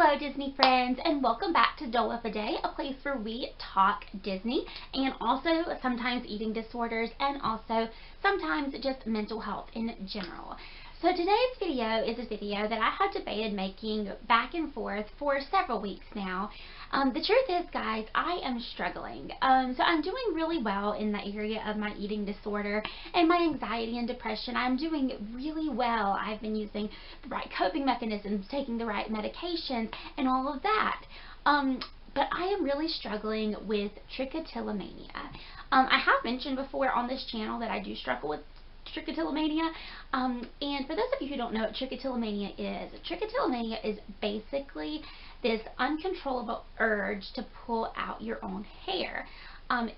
Hello Disney friends, and welcome back to Dole of a Day, a place where we talk Disney and also sometimes eating disorders and also sometimes just mental health in general. So today's video is a video that I have debated making back and forth for several weeks now. The truth is, guys, I am struggling. So I'm doing really well in the area of my eating disorder and my anxiety and depression. I'm doing really well. I've been using the right coping mechanisms, taking the right medications, and all of that. But I am really struggling with trichotillomania. I have mentioned before on this channel that I do struggle with trichotillomania, and for those of you who don't know what trichotillomania is basically this uncontrollable urge to pull out your own hair.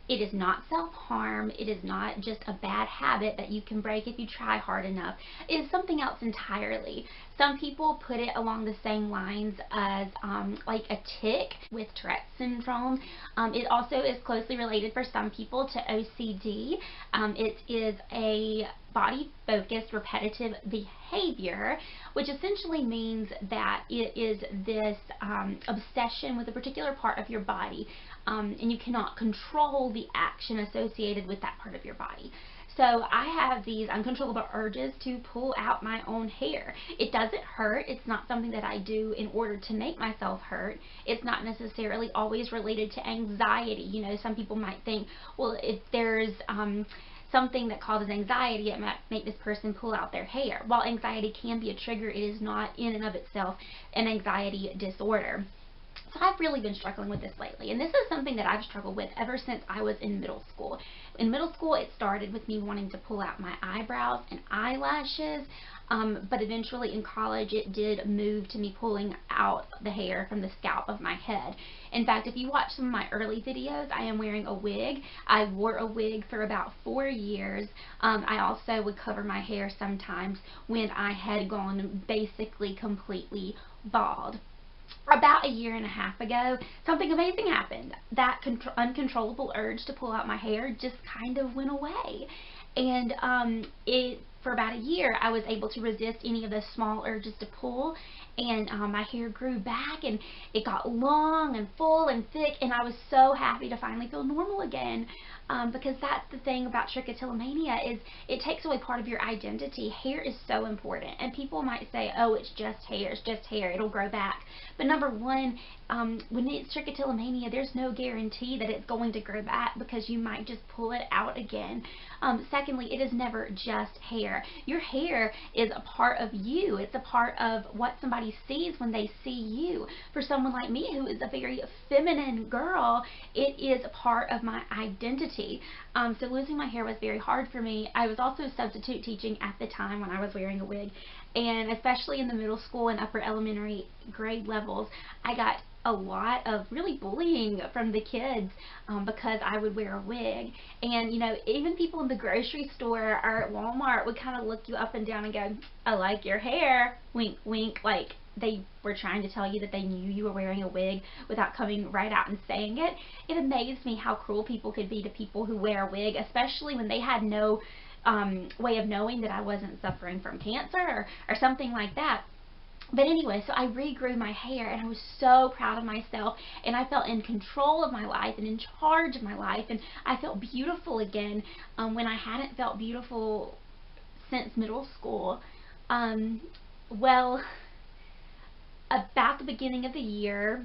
It is not self-harm. It is not just a bad habit that you can break if you try hard enough. It is something else entirely. Some people put it along the same lines as like a tic with Tourette's syndrome. It also is closely related for some people to OCD. It is a body-focused repetitive behavior, which essentially means that it is this obsession with a particular part of your body, and you cannot control the action associated with that part of your body. So I have these uncontrollable urges to pull out my own hair. It doesn't hurt. It's not something that I do in order to make myself hurt. It's not necessarily always related to anxiety. You know, some people might think, well, if there's something that causes anxiety, it might make this person pull out their hair. While anxiety can be a trigger, it is not in and of itself an anxiety disorder. So I've really been struggling with this lately, and this is something that I've struggled with ever since I was in middle school. In middle school, it started with me wanting to pull out my eyebrows and eyelashes, but eventually in college it did move to me pulling out the hair from the scalp of my head. In fact, if you watch some of my early videos, I am wearing a wig. I wore a wig for about 4 years. I also would cover my hair sometimes when I had gone basically completely bald. About a year and a half ago, something amazing happened. That uncontrollable urge to pull out my hair just kind of went away. And for about a year, I was able to resist any of those small urges to pull, and my hair grew back, and it got long and full and thick, and I was so happy to finally feel normal again, because that's the thing about trichotillomania, is it takes away part of your identity. Hair is so important, and people might say, oh, it's just hair, it'll grow back. But number one, when it's trichotillomania, there's no guarantee that it's going to grow back, because you might just pull it out again. Secondly, it is never just hair. Your hair is a part of you. It's a part of what somebody sees when they see you. For someone like me, who is a very feminine girl, it is a part of my identity. So losing my hair was very hard for me. I was also substitute teaching at the time when I was wearing a wig, and especially in the middle school and upper elementary grade levels, I got a lot of really bullying from the kids because I would wear a wig. And you know, even people in the grocery store or at Walmart would kind of look you up and down and go, I like your hair, wink wink, like they were trying to tell you that they knew you were wearing a wig without coming right out and saying it. It amazed me how cruel people could be to people who wear a wig, especially when they had no way of knowing that I wasn't suffering from cancer or something like that. But anyway, so I regrew my hair, and I was so proud of myself, and I felt in control of my life and in charge of my life, and I felt beautiful again when I hadn't felt beautiful since middle school. Well, about the beginning of the year,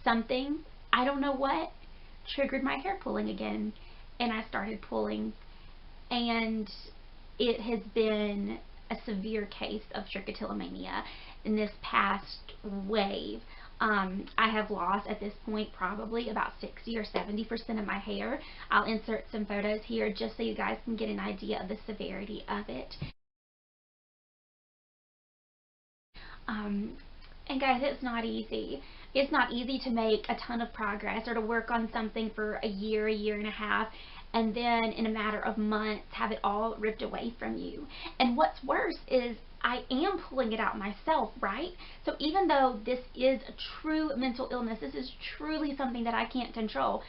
something, I don't know what, triggered my hair pulling again, and I started pulling, and it has been a severe case of trichotillomania in this past wave. I have lost at this point probably about 60 or 70% of my hair. I'll insert some photos here just so you guys can get an idea of the severity of it. And guys, it's not easy. It's not easy to make a ton of progress or to work on something for a year and a half, and then in a matter of months have it all ripped away from you. And what's worse is I am pulling it out myself, right? So even though this is a true mental illness, this is truly something that I can't control,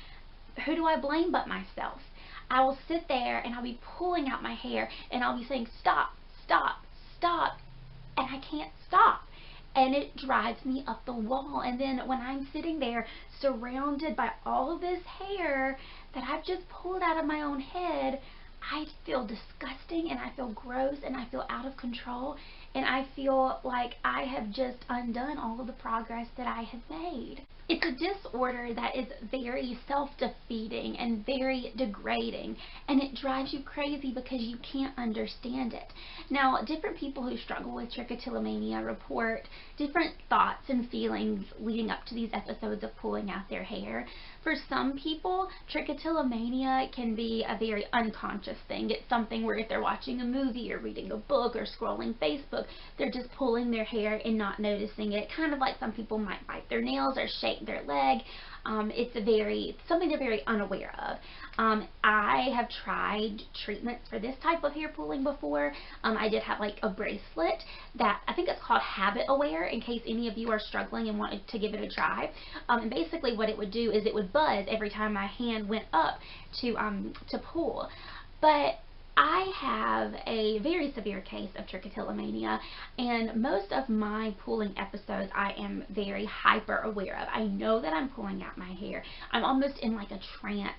who do I blame but myself? I will sit there and I'll be pulling out my hair and I'll be saying, stop, stop, stop, and I can't stop. and it drives me up the wall. And then when I'm sitting there surrounded by all of this hair that I've just pulled out of my own head, I feel disgusting, and I feel gross, and I feel out of control, and I feel like I have just undone all of the progress that I have made. It's a disorder that is very self-defeating and very degrading, and it drives you crazy because you can't understand it. Now, different people who struggle with trichotillomania report different thoughts and feelings leading up to these episodes of pulling out their hair. For some people, trichotillomania can be a very unconscious thing. It's something where if they're watching a movie or reading a book or scrolling Facebook, they're just pulling their hair and not noticing it. Kind of like some people might bite their nails or shake their leg. It's something they're very unaware of. I have tried treatments for this type of hair pulling before. I did have like a bracelet that I think it's called Habit Aware, in case any of you are struggling and wanted to give it a try. And basically what it would do is it would buzz every time my hand went up to pull. But I have a very severe case of trichotillomania, and most of my pulling episodes I am very hyper aware of. I know that I'm pulling out my hair. I'm almost in like a trance.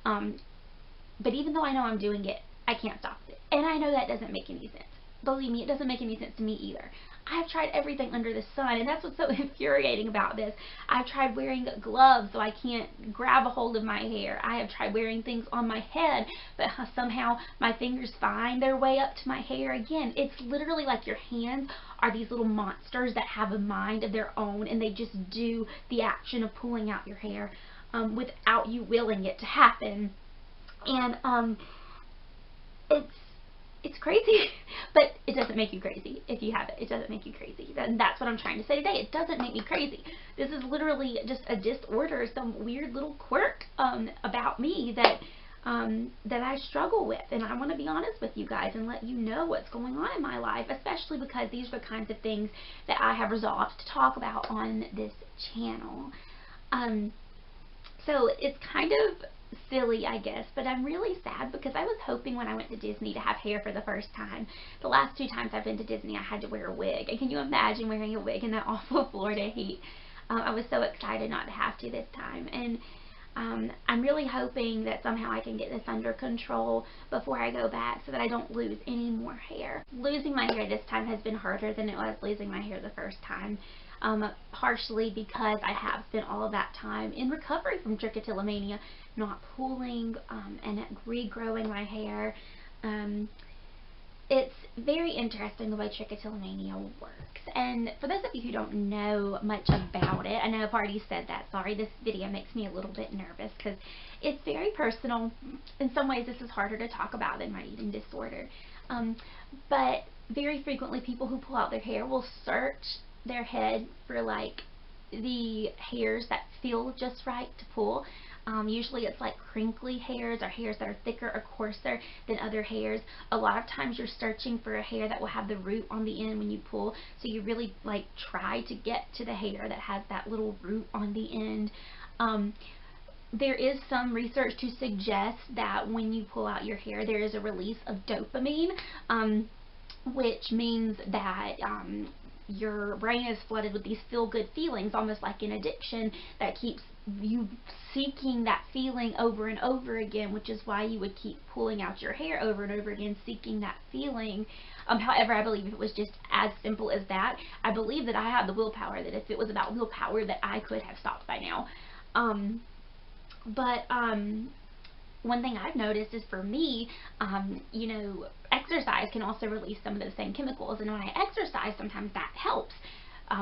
But even though I know I'm doing it, I can't stop it. And I know that doesn't make any sense. Believe me, it doesn't make any sense to me either. I have tried everything under the sun, and that's what's so infuriating about this. I've tried wearing gloves so I can't grab a hold of my hair. I have tried wearing things on my head, but somehow my fingers find their way up to my hair again. It's literally like your hands are these little monsters that have a mind of their own, and they just do the action of pulling out your hair without you willing it to happen. And it's crazy, but it doesn't make you crazy if you have it. It doesn't make you crazy. And that's what I'm trying to say today. It doesn't make me crazy. This is literally just a disorder, some weird little quirk about me that I struggle with. And I want to be honest with you guys and let you know what's going on in my life, especially because these are the kinds of things that I have resolved to talk about on this channel. So it's kind of silly, I guess, but I'm really sad because I was hoping when I went to Disney to have hair for the first time. The last 2 times I've been to Disney, I had to wear a wig. And can you imagine wearing a wig in that awful Florida heat? I was so excited not to have to this time. And I'm really hoping that somehow I can get this under control before I go back so that I don't lose any more hair. Losing my hair this time has been harder than it was losing my hair the first time. Partially because I have spent all of that time in recovery from trichotillomania, not pulling and regrowing my hair. It's very interesting the way trichotillomania works. And for those of you who don't know much about it, I know I've already said that, sorry, this video makes me a little bit nervous because it's very personal. In some ways this is harder to talk about than my eating disorder. But very frequently people who pull out their hair will search their head for like the hairs that feel just right to pull. Usually it's like crinkly hairs or hairs that are thicker or coarser than other hairs. A lot of times you're searching for a hair that will have the root on the end when you pull, so you really like try to get to the hair that has that little root on the end. There is some research to suggest that when you pull out your hair there is a release of dopamine, which means that your brain is flooded with these feel-good feelings, almost like an addiction, that keeps you seeking that feeling over and over again, which is why you would keep pulling out your hair over and over again, seeking that feeling. However, I believe if it was just as simple as that, I believe that I have the willpower, that if it was about willpower, that I could have stopped by now. One thing I've noticed is for me, you know, exercise can also release some of those same chemicals, and when I exercise, sometimes that helps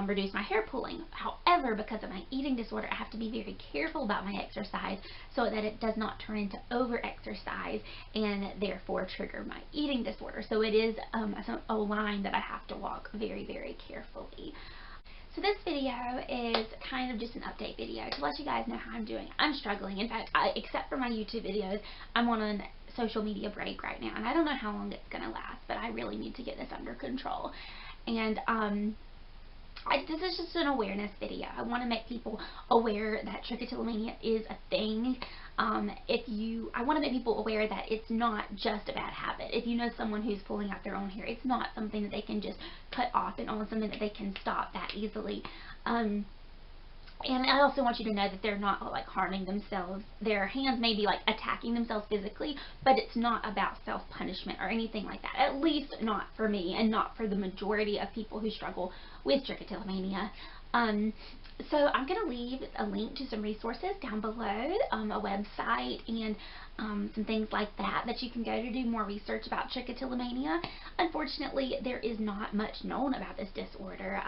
reduce my hair pulling. However, because of my eating disorder, I have to be very careful about my exercise so that it does not turn into over-exercise and therefore trigger my eating disorder. So it is a line that I have to walk very, very carefully. So this video is kind of just an update video to let you guys know how I'm doing. I'm struggling. In fact, except for my YouTube videos, I'm on a social media break right now, and I don't know how long it's going to last, but I really need to get this under control. And this is just an awareness video. I want to make people aware that trichotillomania is a thing. I want to make people aware that it's not just a bad habit. If you know someone who's pulling out their own hair, it's not something that they can just cut off and on something that they can stop that easily. And I also want you to know that they're not like harming themselves. Their hands may be like attacking themselves physically, but it's not about self-punishment or anything like that. At least not for me and not for the majority of people who struggle with trichotillomania. So I'm going to leave a link to some resources down below, a website and some things like that you can go to do more research about trichotillomania. Unfortunately, there is not much known about this disorder.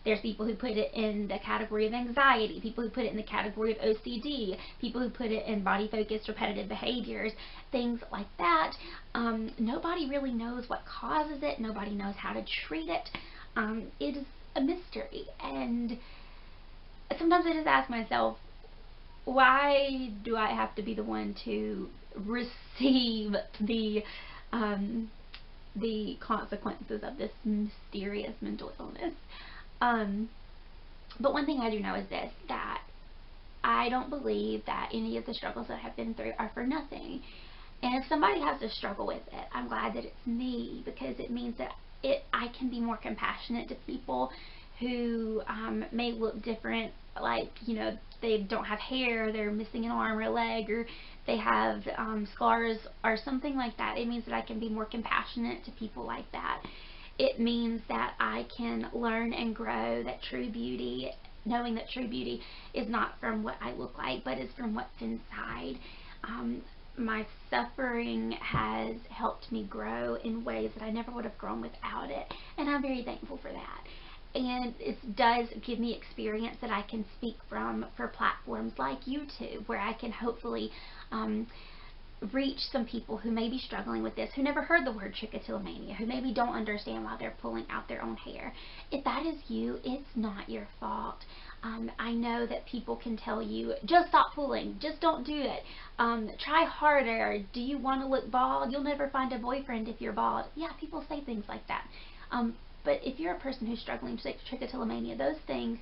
There's people who put it in the category of anxiety, people who put it in the category of OCD, people who put it in body-focused repetitive behaviors, things like that. Nobody really knows what causes it. Nobody knows how to treat it. It is a mystery, and sometimes I just ask myself, why do I have to be the one to receive the consequences of this mysterious mental illness? But one thing I do know is this, that I don't believe that any of the struggles that I've been through are for nothing. And if somebody has to struggle with it, I'm glad that it's me, because it means that I can be more compassionate to people who may look different, like, you know, they don't have hair, they're missing an arm or a leg, or they have scars or something like that. It means that I can be more compassionate to people like that. It means that I can learn and grow that true beauty, knowing that true beauty is not from what I look like, but is from what's inside. My suffering has helped me grow in ways that I never would have grown without it, and I'm very thankful for that. And it does give me experience that I can speak from for platforms like YouTube, where I can hopefully reach some people who may be struggling with this, who never heard the word trichotillomania, who maybe don't understand why they're pulling out their own hair. If that is you, it's not your fault. I know that people can tell you, just stop pulling, just don't do it, try harder, do you want to look bald? You'll never find a boyfriend if you're bald. Yeah, people say things like that. But if you're a person who's struggling with trichotillomania, those things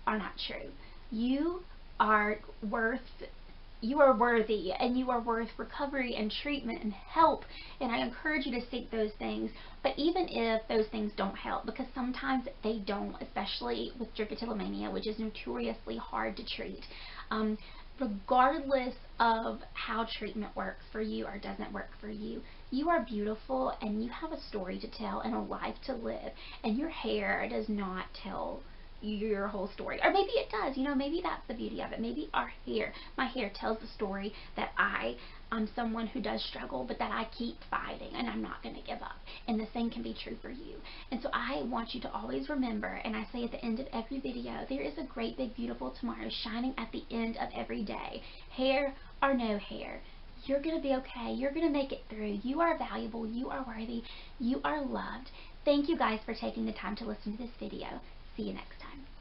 are not true. You are worthy, and you are worth recovery and treatment and help, and I encourage you to seek those things. But even if those things don't help, because sometimes they don't, especially with trichotillomania, which is notoriously hard to treat, regardless of how treatment works for you or doesn't work for you, you are beautiful and you have a story to tell and a life to live, and your hair does not tell your whole story. Or maybe it does, you know, maybe that's the beauty of it. Maybe my hair tells the story that I'm someone who does struggle, but that I keep fighting and I'm not going to give up. And the same can be true for you. And so I want you to always remember, and I say at the end of every video, there is a great big beautiful tomorrow shining at the end of every day. Hair or no hair, you're going to be okay. You're going to make it through. You are valuable. You are worthy. You are loved. Thank you guys for taking the time to listen to this video. See you next time.